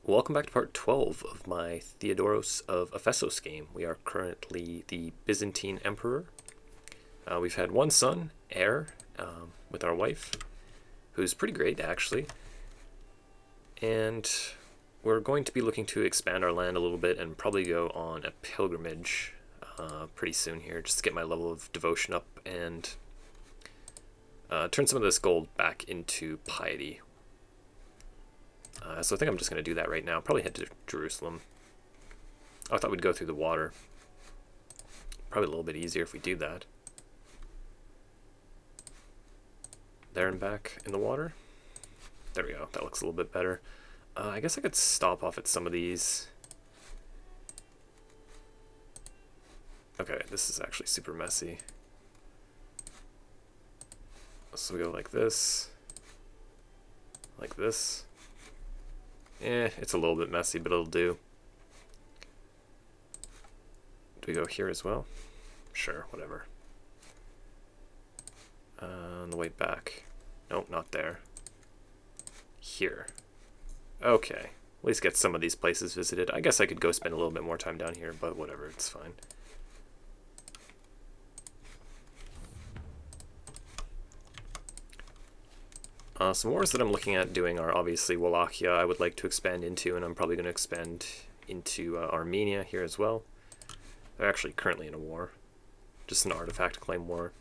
Welcome back to part 12 of my Theodoros of Ephesos game. We are currently the Byzantine Emperor. We've had one son, heir, with our wife, who's pretty great actually. And we're going to be looking to expand our land a little bit and probably go on a pilgrimage pretty soon here, just to get my level of devotion up and turn some of this gold back into piety. So I think I'm just going to do that right now. Probably head to Jerusalem. Oh, I thought we'd go through the water. Probably a little bit easier if we do that. There and back in the water. There we go. That looks a little bit better. I guess I could stop off at some of these. Okay, this is actually super messy. So we go like this. Like this. It's a little bit messy, but it'll do. Do we go here as well? Sure, whatever. On the way back. Nope, not there. Here. Okay. At least get some of these places visited. I guess I could go spend a little bit more time down here, but whatever, it's fine. Some wars that I'm looking at doing are obviously Wallachia I would like to expand into, and I'm probably going to expand into Armenia here as well. They're actually currently in a war. Just an artifact claim war.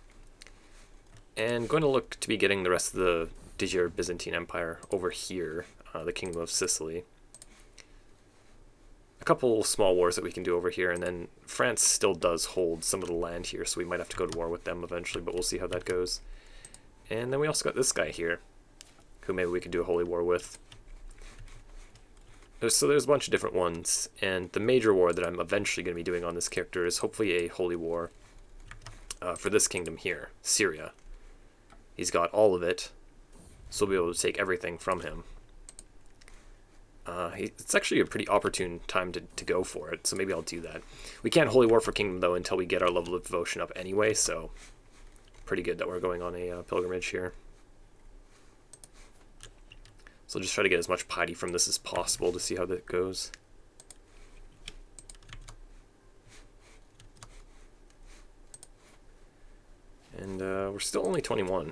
And going to look to be getting the rest of the Digier Byzantine Empire over here, the Kingdom of Sicily. A couple small wars that we can do over here, and then France still does hold some of the land here, so we might have to go to war with them eventually, but we'll see how that goes. And then we also got this guy here, who maybe we could do a holy war with. So there's a bunch of different ones, and the major war that I'm eventually going to be doing on this character is hopefully a holy war for this kingdom here, Syria. He's got all of it, so we'll be able to take everything from him. It's actually a pretty opportune time to go for it, so maybe I'll do that. We can't holy war for kingdom, though, until we get our level of devotion up anyway, so pretty good that we're going on a pilgrimage here. So I'll just try to get as much piety from this as possible to see how that goes. And we're still only 21.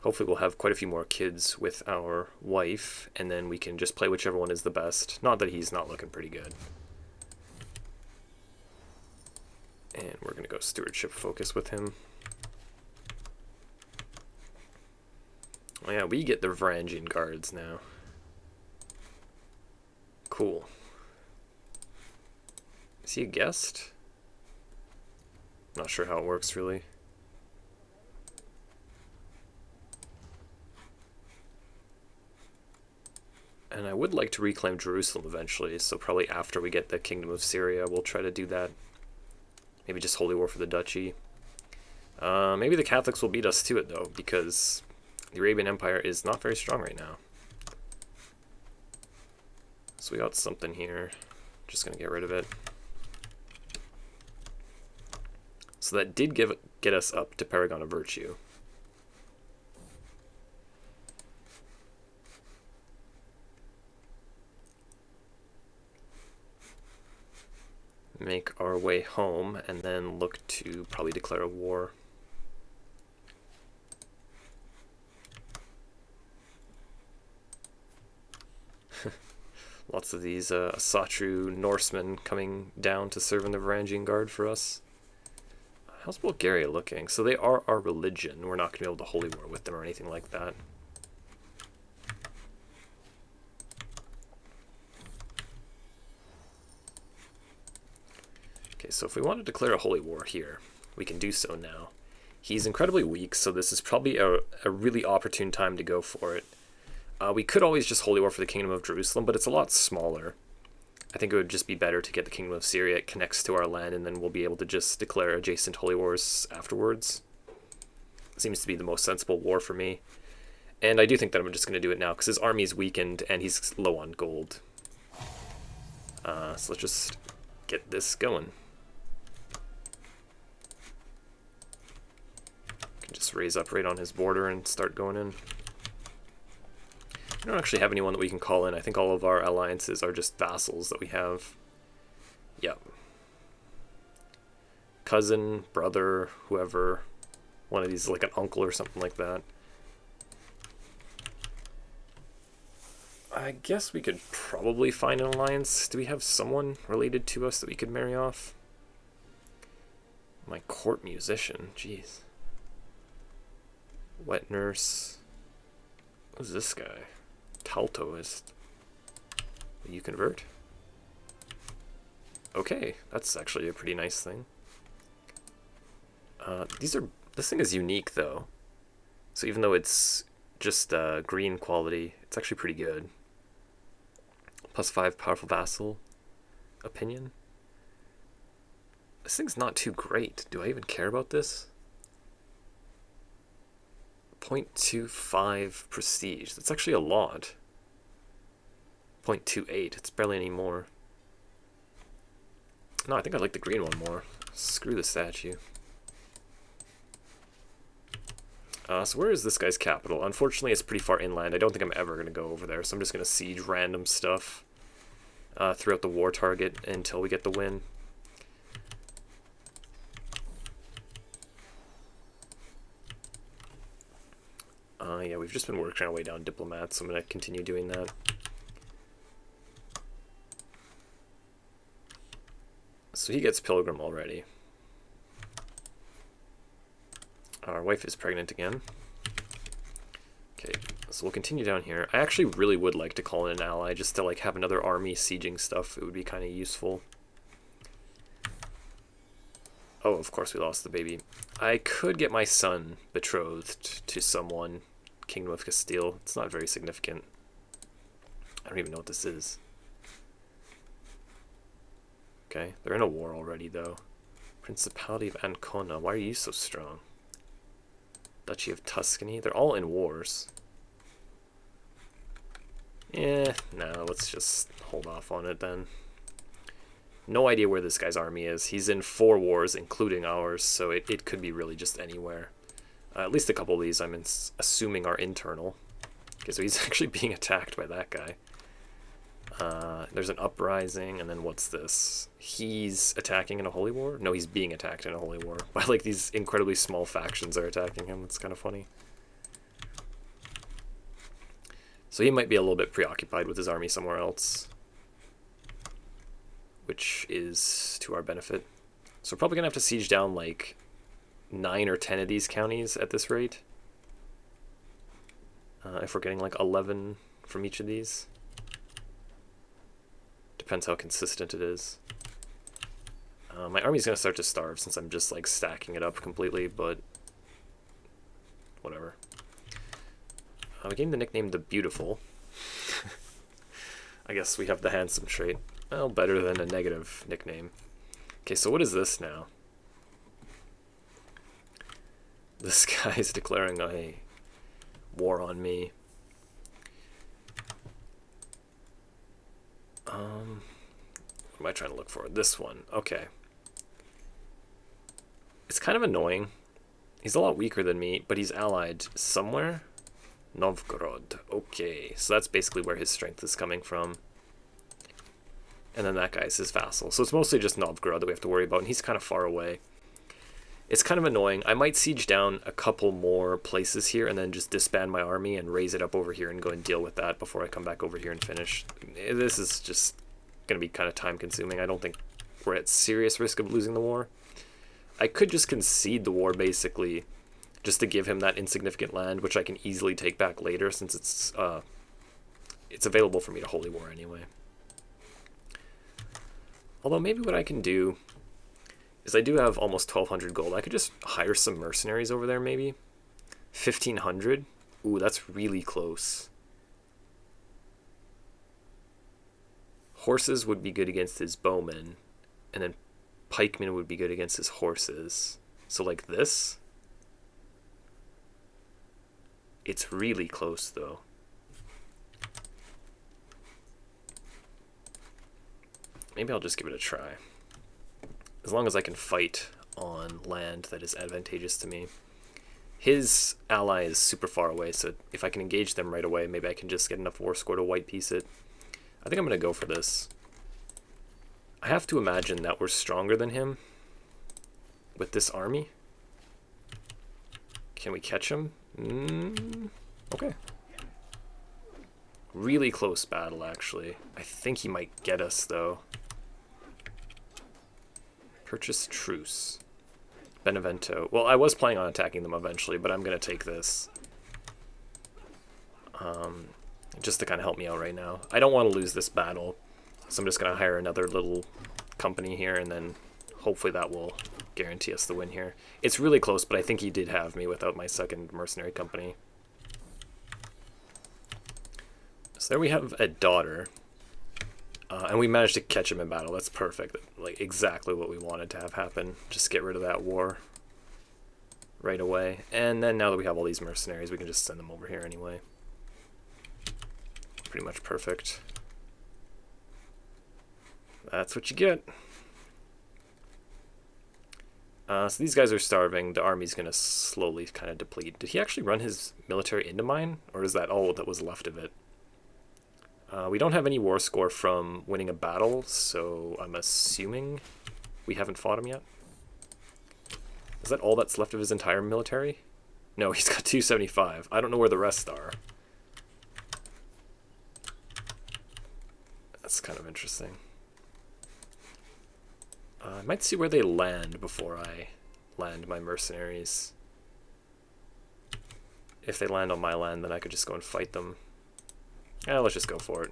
Hopefully we'll have quite a few more kids with our wife, and then we can just play whichever one is the best. Not that he's not looking pretty good. And we're going to go stewardship focus with him. Oh yeah, we get the Varangian guards now. Cool. Is he a guest? Not sure how it works, really. And I would like to reclaim Jerusalem eventually, so probably after we get the Kingdom of Syria, we'll try to do that. Maybe just holy war for the duchy. Maybe the Catholics will beat us to it, though, because the Arabian Empire is not very strong right now. So we got something here. Just going to get rid of it. So that did get us up to Paragon of Virtue. Make our way home and then look to probably declare a war. Lots of these Asatru Norsemen coming down to serve in the Varangian Guard for us. How's Bulgaria looking? So they are our religion. We're not going to be able to holy war with them or anything like that. Okay, so if we want to declare a holy war here, we can do so now. He's incredibly weak, so this is probably a really opportune time to go for it. We could always just holy war for the Kingdom of Jerusalem, but it's a lot smaller. I think it would just be better to get the Kingdom of Syria. It connects to our land, and then we'll be able to just declare adjacent holy wars afterwards. It seems to be the most sensible war for me. And I do think that I'm just going to do it now, because his army is weakened, and he's low on gold. So let's just get this going. Can just raise up right on his border and start going in. We don't actually have anyone that we can call in. I think all of our alliances are just vassals that we have. Yep. Cousin, brother, whoever. One of these is like an uncle or something like that. I guess we could probably find an alliance. Do we have someone related to us that we could marry off? My court musician, jeez. Wet nurse. Who's this guy? Taltoist. Will you convert? Okay, that's actually a pretty nice thing. This thing is unique though. So even though it's just green quality, it's actually pretty good. +5 powerful vassal opinion. This thing's not too great. Do I even care about this? 0.25 prestige. That's actually a lot. 0.28. It's barely any more. No, I think I like the green one more. Screw the statue. So where is this guy's capital? Unfortunately, it's pretty far inland. I don't think I'm ever going to go over there, so I'm just going to siege random stuff throughout the war target until we get the win. Yeah, we've just been working our way down diplomats, so I'm going to continue doing that. So he gets pilgrim already. Our wife is pregnant again. Okay, so we'll continue down here. I actually really would like to call in an ally just to like have another army sieging stuff. It would be kind of useful. Oh, of course we lost the baby. I could get my son betrothed to someone. Kingdom of Castile. It's not very significant. I don't even know what this is. Okay, they're in a war already though. Principality of Ancona. Why are you so strong? Duchy of Tuscany. They're all in wars. No, let's just hold off on it then. No idea where this guy's army is. He's in 4 wars, including ours, so it could be really just anywhere. At least a couple of these I'm assuming are internal. Okay, so he's actually being attacked by that guy. There's an uprising, and then what's this? He's attacking in a holy war? No, he's being attacked in a holy war. By like these incredibly small factions are attacking him. It's kind of funny. So he might be a little bit preoccupied with his army somewhere else, which is to our benefit. So we're probably gonna have to siege down like 9 or 10 of these counties at this rate. If we're getting like 11 from each of these. Depends how consistent it is. My army's gonna start to starve since I'm just like stacking it up completely, but whatever. We gained the nickname the Beautiful. I guess we have the handsome trait. Well, better than a negative nickname. Okay, so what is this now? This guy's declaring a war on me. What am I trying to look for? This one. Okay. It's kind of annoying. He's a lot weaker than me, but he's allied somewhere. Novgorod. Okay, so that's basically where his strength is coming from. And then that guy's his vassal. So it's mostly just Novgorod that we have to worry about, and he's kind of far away. It's kind of annoying. I might siege down a couple more places here and then just disband my army and raise it up over here and go and deal with that before I come back over here and finish. This is just going to be kind of time consuming. I don't think we're at serious risk of losing the war. I could just concede the war basically just to give him that insignificant land, which I can easily take back later since it's available for me to holy war anyway. Although maybe what I can do is I do have almost 1,200 gold. I could just hire some mercenaries over there, maybe. 1,500? Ooh, that's really close. Horses would be good against his bowmen, and then pikemen would be good against his horses. So like this? It's really close, though. Maybe I'll just give it a try. As long as I can fight on land that is advantageous to me. His ally is super far away, so if I can engage them right away, maybe I can just get enough war score to white piece it. I think I'm going to go for this. I have to imagine that we're stronger than him with this army. Can we catch him? Okay. Really close battle, actually. I think he might get us, though. Purchase truce. Benevento. Well, I was planning on attacking them eventually, but I'm going to take this. Just to kind of help me out right now. I don't want to lose this battle, so I'm just going to hire another little company here, and then hopefully that will guarantee us the win here. It's really close, but I think he did have me without my second mercenary company. So there we have a daughter, and we managed to catch him in battle. That's perfect. Like exactly what we wanted to have happen. Just get rid of that war right away. And then now that we have all these mercenaries, we can just send them over here anyway. Pretty much perfect. That's what you get. So these guys are starving. The army's going to slowly kind of deplete. Did he actually run his military into mine? Or is that all that was left of it? We don't have any war score from winning a battle, so I'm assuming we haven't fought him yet. Is that all that's left of his entire military? No, he's got 275. I don't know where the rest are. That's kind of interesting. I might see where they land before I land my mercenaries. If they land on my land, then I could just go and fight them. Yeah, let's just go for it.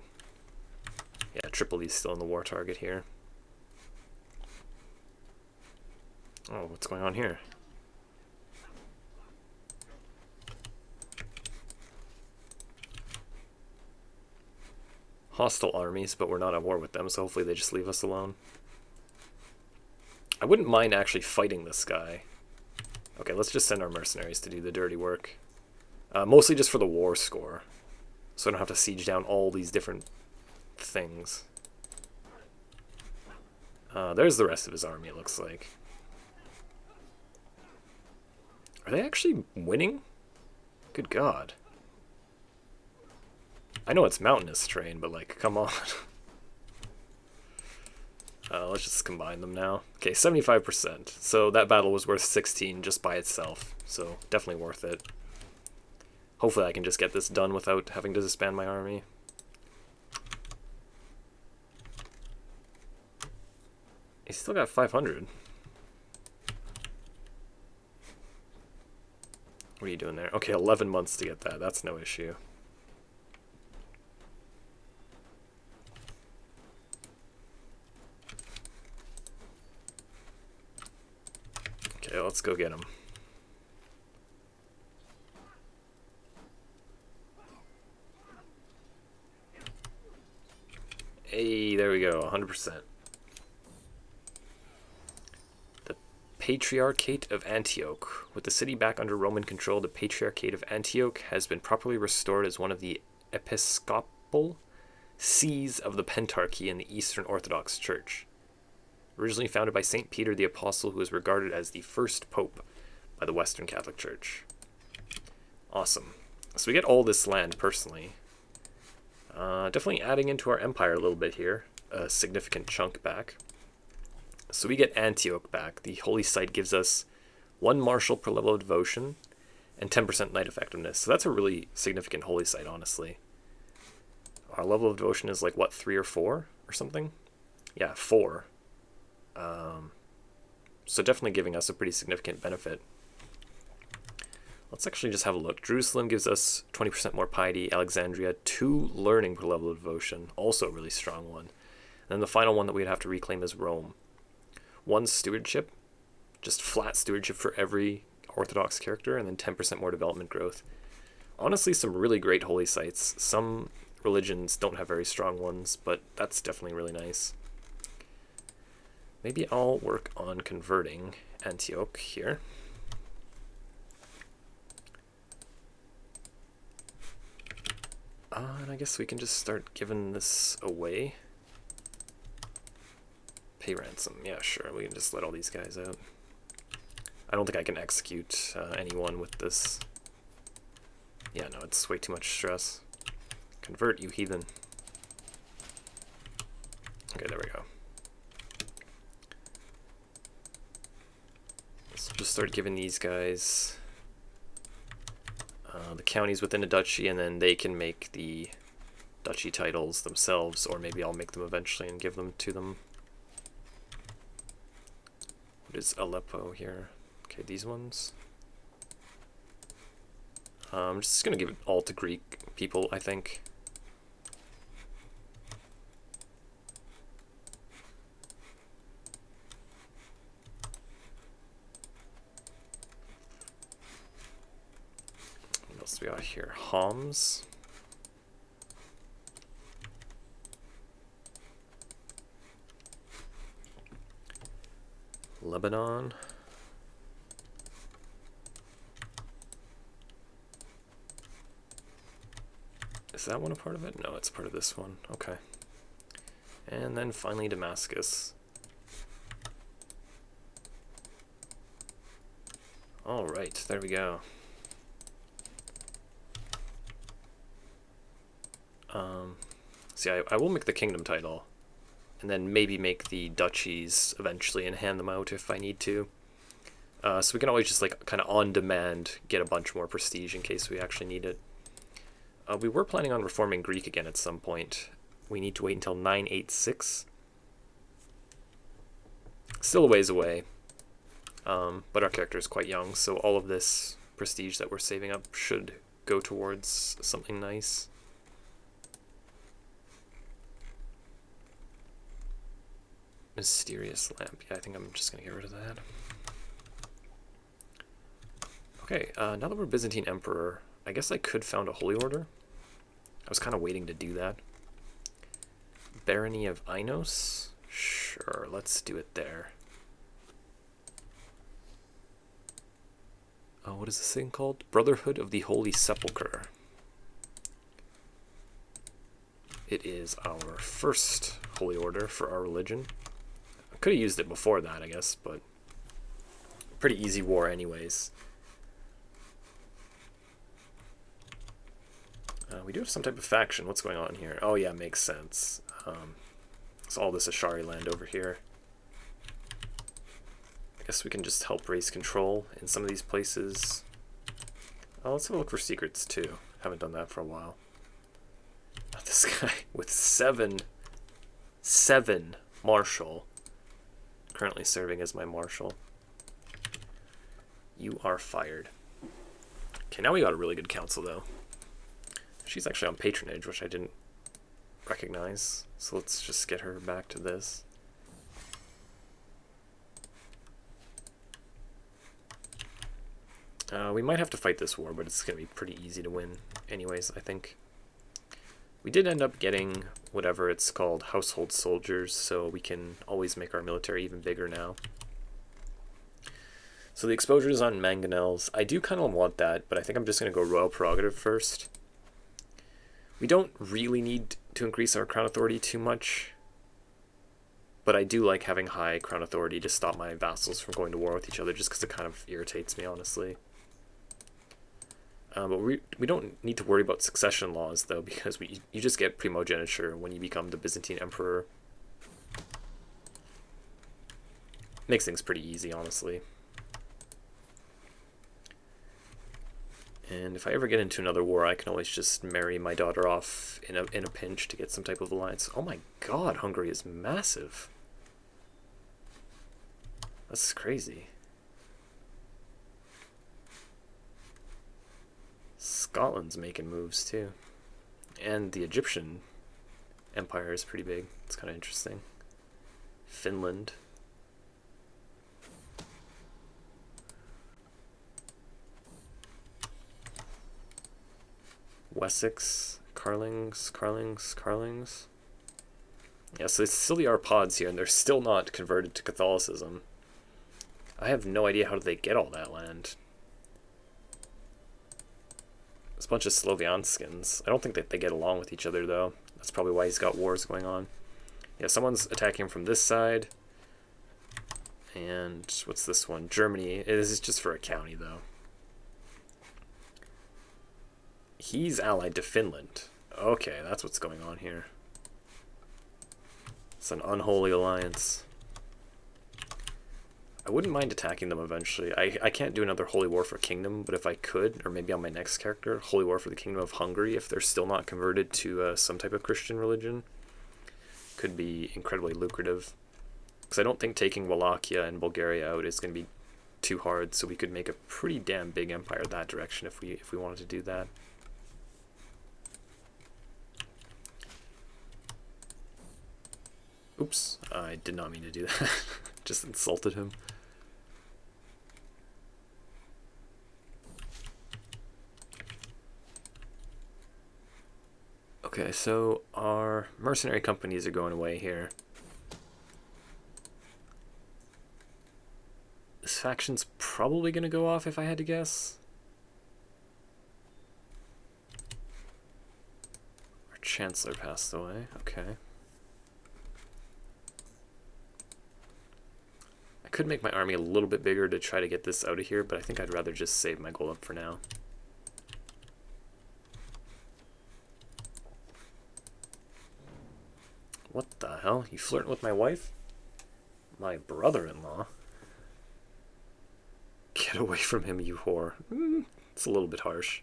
Yeah, Tripoli's still in the war target here. Oh, what's going on here? Hostile armies, but we're not at war with them, so hopefully they just leave us alone. I wouldn't mind actually fighting this guy. Okay, let's just send our mercenaries to do the dirty work. Mostly just for the war score, so I don't have to siege down all these different things. There's the rest of his army, it looks like. Are they actually winning? Good God. I know it's mountainous terrain, but like, come on. Let's just combine them now. Okay, 75%. So that battle was worth 16 just by itself. So definitely worth it. Hopefully I can just get this done without having to disband my army. He's still got 500. What are you doing there? Okay, 11 months to get that. That's no issue. Okay, let's go get him. Hey, there we go, 100%. The Patriarchate of Antioch. With the city back under Roman control, the Patriarchate of Antioch has been properly restored as one of the episcopal sees of the Pentarchy in the Eastern Orthodox Church. Originally founded by St. Peter the Apostle, who is regarded as the first pope by the Western Catholic Church. Awesome. So we get all this land personally. Definitely adding into our empire a little bit here. A significant chunk back. So we get Antioch back. The holy site gives us 1 martial per level of devotion and 10% knight effectiveness. So that's a really significant holy site, honestly. Our level of devotion is like, what, 3 or 4 or something? Yeah, 4. So definitely giving us a pretty significant benefit. Let's actually just have a look. Jerusalem gives us 20% more piety. Alexandria, 2 learning per level of devotion. Also a really strong one. And then the final one that we'd have to reclaim is Rome. 1 stewardship. Just flat stewardship for every Orthodox character. And then 10% more development growth. Honestly, some really great holy sites. Some religions don't have very strong ones, but that's definitely really nice. Maybe I'll work on converting Antioch here. And I guess we can just start giving this away. Pay ransom. Yeah, sure. We can just let all these guys out. I don't think I can execute anyone with this. Yeah, no, it's way too much stress. Convert, you heathen. Okay, there we go. Let's just start giving these guys the counties within a duchy, and then they can make the duchy titles themselves, or maybe I'll make them eventually and give them to them. What is Aleppo here? Okay, these ones. I'm just going to give it all to Greek people, I think. What else do we got here? Homs. Lebanon. Is that one a part of it? No, it's part of this one. Okay. And then finally Damascus. Alright, there we go. See, I will make the kingdom title, and then maybe make the duchies eventually and hand them out if I need to. So we can always just, like, kind of on demand get a bunch more prestige in case we actually need it. We were planning on reforming Greek again at some point. We need to wait until 986. Still a ways away, but our character is quite young, so all of this prestige that we're saving up should go towards something nice. Mysterious lamp. Yeah, I think I'm just going to get rid of that. Okay, now that we're Byzantine Emperor, I guess I could found a holy order. I was kind of waiting to do that. Barony of Inos? Sure, let's do it there. Oh, what is this thing called? Brotherhood of the Holy Sepulchre. It is our first holy order for our religion. I could have used it before that, I guess, but pretty easy war anyways. We do have some type of faction. What's going on here? Oh yeah, makes sense. So all this Ashari land over here. I guess we can just help raise control in some of these places. Oh, let's have a look for secrets too. Haven't done that for a while. This guy with seven marshal, currently serving as my marshal. You are fired. Okay, now we got a really good council though. She's actually on patronage, which I didn't recognize. So let's just get her back to this. We might have to fight this war, but it's going to be pretty easy to win anyways, I think. We did end up getting whatever it's called, household soldiers, so we can always make our military even bigger now. So the exposure is on mangonels. I do kind of want that, but I think I'm just going to go royal prerogative first. We don't really need to increase our crown authority too much, but I do like having high crown authority to stop my vassals from going to war with each other, just because it kind of irritates me, honestly. But we don't need to worry about succession laws, though, because you just get primogeniture when you become the Byzantine Emperor. Makes things pretty easy, honestly. And if I ever get into another war, I can always just marry my daughter off in a pinch to get some type of alliance. Oh my god, Hungary is massive. That's crazy. Scotland's making moves too. And the Egyptian Empire is pretty big. It's kind of interesting. Finland. Wessex, Carlings. Yeah, so it's still the Arpads here, and they're still not converted to Catholicism. I have no idea how they get all that land. It's a bunch of Slovianskins. I don't think that they get along with each other, though. That's probably why he's got wars going on. Yeah, someone's attacking from this side. And what's this one? Germany. This is just for a county, though. He's allied to Finland. Okay, that's what's going on here. It's an unholy alliance. I wouldn't mind attacking them eventually. I can't do another Holy War for Kingdom, but if I could, or maybe on my next character, Holy War for the Kingdom of Hungary, if they're still not converted to some type of Christian religion, could be incredibly lucrative. Because I don't think taking Wallachia and Bulgaria out is going to be too hard, so we could make a pretty damn big empire that direction if we wanted to do that. Oops, I did not mean to do that. Just insulted him. Okay, so our mercenary companies are going away here. This faction's probably going to go off if I had to guess. Our Chancellor passed away, okay. I could make my army a little bit bigger to try to get this out of here, but I think I'd rather just save my gold up for now. What the hell? You flirting with my wife? My brother-in-law? Get away from him, you whore. It's a little bit harsh.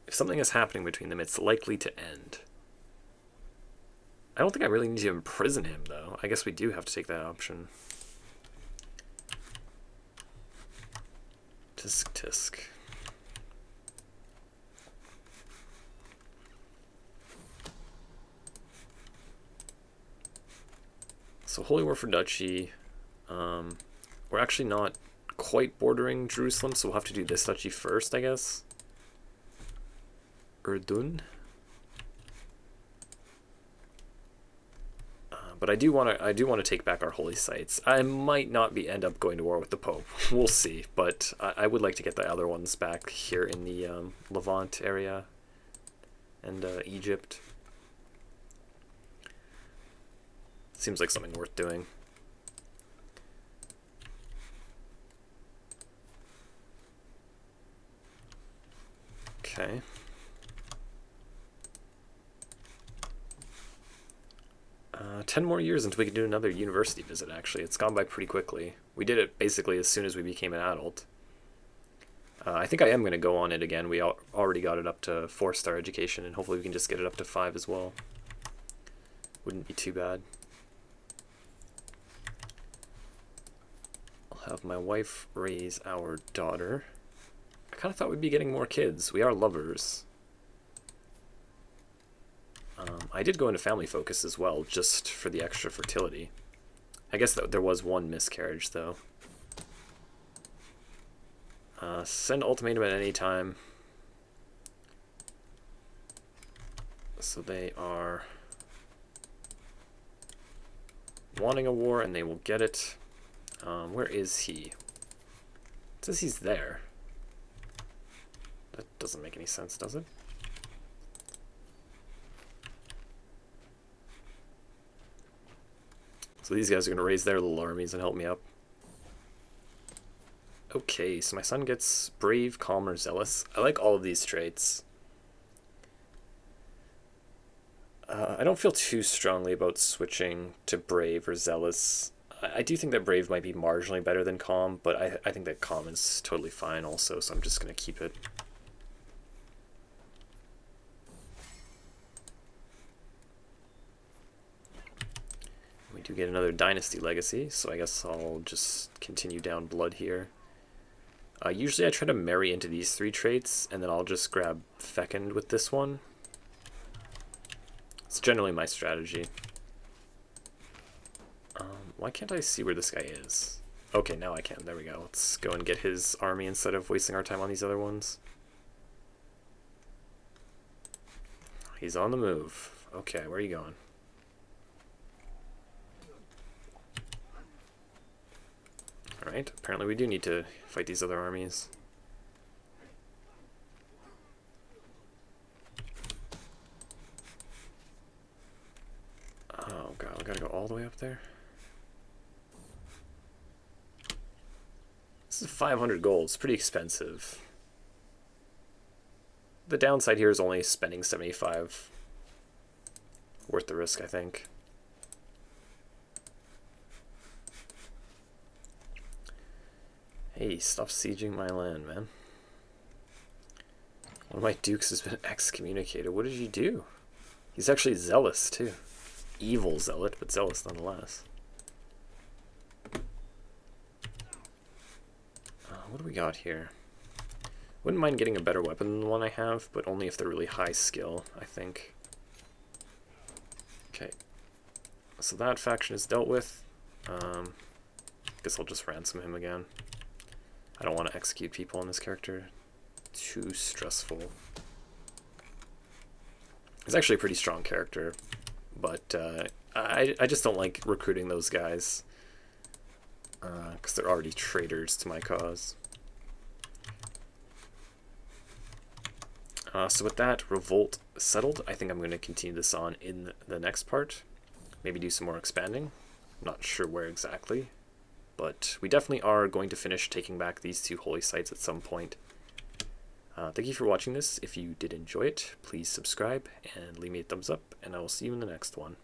If something is happening between them, it's likely to end. I don't think I really need to imprison him, though. I guess we do have to take that option. Tisk tisk. So Holy War for Duchy. We're actually not quite bordering Jerusalem, so we'll have to do this duchy first, I guess. Urdun. But I do want to take back our holy sites. I might not end up going to war with the Pope. We'll see. But I would like to get the other ones back here in the Levant area and Egypt. Seems like something worth doing. Okay. Uh, 10 more years until we can do another university visit, actually. It's gone by pretty quickly. We did it basically as soon as we became an adult. I think I am going to go on it again. We already got it up to 4-star education, and hopefully we can just get it up to 5 as well. Wouldn't be too bad. I'll have my wife raise our daughter. I kind of thought we'd be getting more kids. We are lovers. I did go into family focus as well, just for the extra fertility. I guess there was one miscarriage, though. Send ultimatum at any time. So they are wanting a war, and they will get it. Where is he? It says he's there. That doesn't make any sense, does it? So these guys are going to raise their little armies and help me up. Okay, so my son gets brave, calm, or zealous. I like all of these traits. I don't feel too strongly about switching to brave or zealous. I do think that brave might be marginally better than calm, but I think that calm is totally fine also, so I'm just going to keep it. We do get another dynasty legacy, so I guess I'll just continue down blood here. Usually I try to marry into these 3 traits, and then I'll just grab fecund with this one. It's generally my strategy. Why can't I see where this guy is? Okay, now I can. There we go. Let's go and get his army instead of wasting our time on these other ones. He's on the move. Okay, where are you going? Alright, apparently we do need to fight these other armies. Oh god, all the way up there? This is 500 gold. It's pretty expensive. The downside here is only spending 75. Worth the risk, I think. Hey, stop sieging my land, man. One of my dukes has been excommunicated. What did you do? He's actually zealous, too. Evil zealot, but zealous nonetheless. What do we got here? Wouldn't mind getting a better weapon than the one I have, but only if they're really high skill, I think. Okay. So that faction is dealt with. Guess I'll just ransom him again. I don't want to execute people on this character. Too stressful. He's actually a pretty strong character, but I just don't like recruiting those guys because they're already traitors to my cause. So with that revolt settled, I think I'm going to continue this on in the next part. Maybe do some more expanding. Not sure where exactly, but we definitely are going to finish taking back these two holy sites at some point. Thank you for watching this. If you did enjoy it, please subscribe and leave me a thumbs up, and I will see you in the next one.